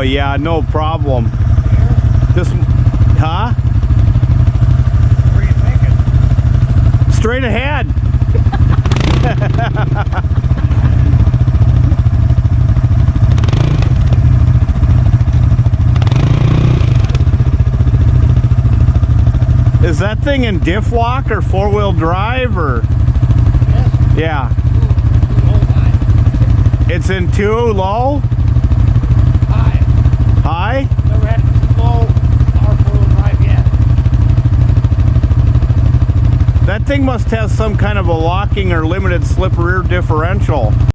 yeah, no problem. This, huh? Where you thinking? Straight ahead. Is that thing in diff lock or four-wheel drive or? Yes. Yeah. Low high. It's in two, low? High. High? Never had low or four-wheel drive yet. That thing must have some kind of a locking or limited slip rear differential.